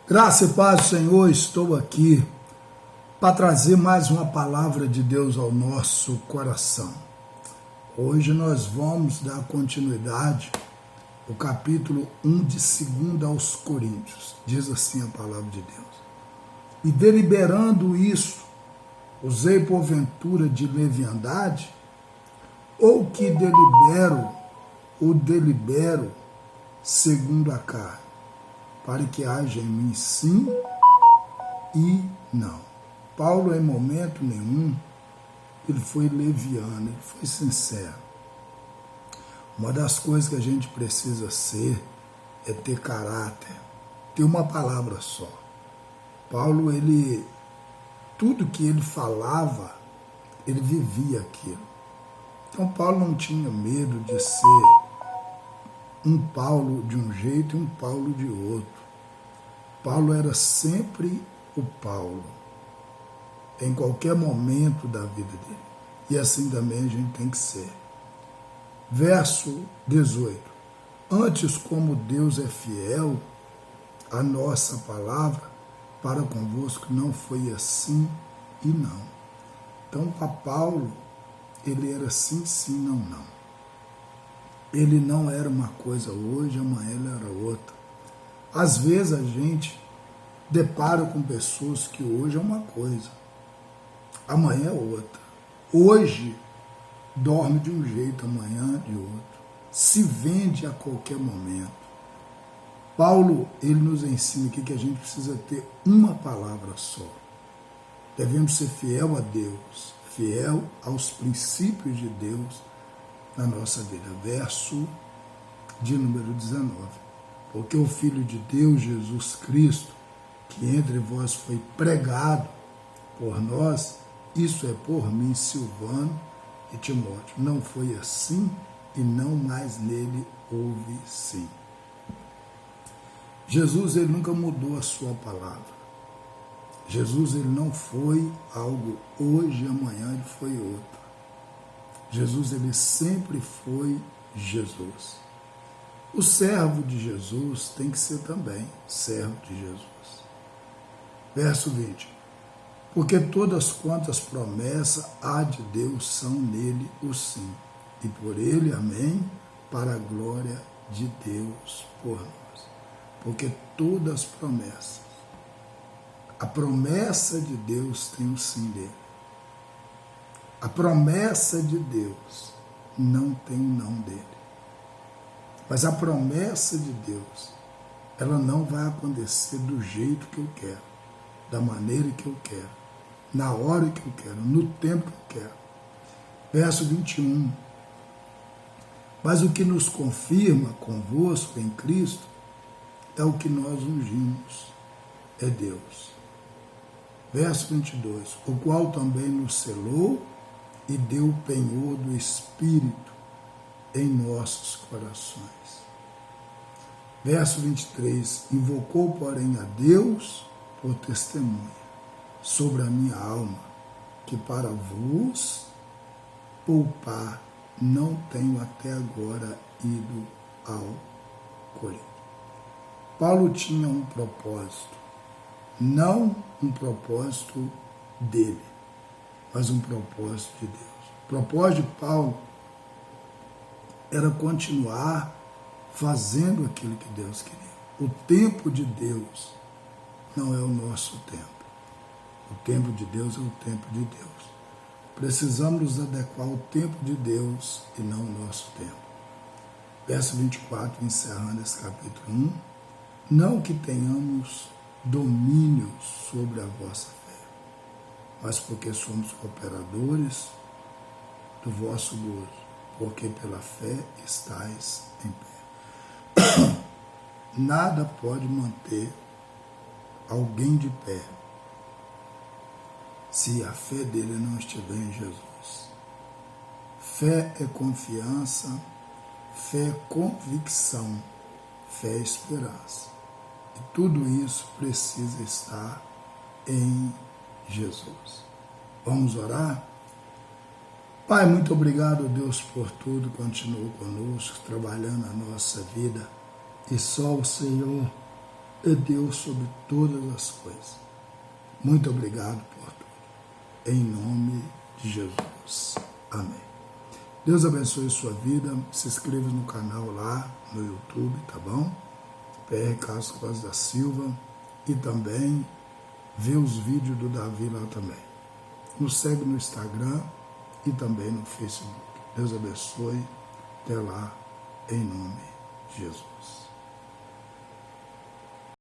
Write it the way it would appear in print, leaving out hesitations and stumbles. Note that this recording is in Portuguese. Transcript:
Graça e paz do Senhor, estou aqui para trazer mais uma palavra de Deus ao nosso coração. Hoje nós vamos dar continuidade ao capítulo 1 de 2 aos Coríntios. Diz assim a palavra de Deus. E deliberando isso, usei porventura de leviandade, ou que delibero segundo a carne, para que haja em mim sim e não. Paulo, em momento nenhum, ele foi leviano, ele foi sincero. Uma das coisas que a gente precisa ser é ter caráter, ter uma palavra só. Paulo, tudo que ele falava, ele vivia aquilo. Então, Paulo não tinha medo de ser um Paulo de um jeito e um Paulo de outro. Paulo era sempre o Paulo, em qualquer momento da vida dele. E assim também a gente tem que ser. Verso 18. Antes, como Deus é fiel, a nossa palavra para convosco não foi assim e não. Então, para Paulo, ele era sim, sim, não, não. Ele não era uma coisa hoje, amanhã ele era outra. Às vezes a gente depara com pessoas que hoje é uma coisa, amanhã é outra. Hoje dorme de um jeito, amanhã de outro. Se vende a qualquer momento. Paulo, ele nos ensina aqui que a gente precisa ter uma palavra só. Devemos ser fiel a Deus, fiel aos princípios de Deus na nossa vida. Verso de número 19. Porque o Filho de Deus, Jesus Cristo, que entre vós foi pregado por nós, isso é por mim, Silvano e Timóteo. Não foi assim e não mais nele houve sim. Jesus, ele nunca mudou a sua palavra. Jesus, ele não foi algo hoje e amanhã ele foi outro. Jesus, ele sempre foi Jesus. O servo de Jesus tem que ser também servo de Jesus. Verso 20. Porque todas quantas promessas há de Deus são nele o sim, e por ele, amém, para a glória de Deus por nós. Porque todas as promessas, a promessa de Deus tem o sim dele. A promessa de Deus não tem o não dele. Mas a promessa de Deus, ela não vai acontecer do jeito que eu quero, da maneira que eu quero, na hora que eu quero, no tempo que eu quero. Verso 21. Mas o que nos confirma convosco em Cristo é o que nós ungimos, é Deus. Verso 22. O qual também nos selou e deu o penhor do Espírito em nossos corações. Verso 23. Invocou, porém, a Deus por testemunha sobre a minha alma, que para vos poupar não tenho até agora ido ao Corinto. Paulo tinha um propósito, não um propósito dele, mas um propósito de Deus. O propósito de Paulo era continuar fazendo aquilo que Deus queria. O tempo de Deus não é o nosso tempo. O tempo de Deus é o tempo de Deus. Precisamos nos adequar ao tempo de Deus e não ao nosso tempo. Verso 24, encerrando esse capítulo 1. Não que tenhamos domínio sobre a vossa fé, mas porque somos cooperadores do vosso gozo, porque pela fé estáis em pé. Nada pode manter alguém de pé se a fé dele não estiver em Jesus. Fé é confiança, fé é convicção, fé é esperança. E tudo isso precisa estar em Jesus. Vamos orar? Pai, muito obrigado, Deus, por tudo. Continua conosco, trabalhando a nossa vida. E só o Senhor é Deus sobre todas as coisas. Muito obrigado por tudo. Em nome de Jesus. Amém. Deus abençoe sua vida. Se inscreva no canal lá no YouTube, tá bom? PR Castro Costa da Silva. E também vê os vídeos do Davi lá também. Nos segue no Instagram e também no Facebook. Deus abençoe. Até lá, em nome de Jesus.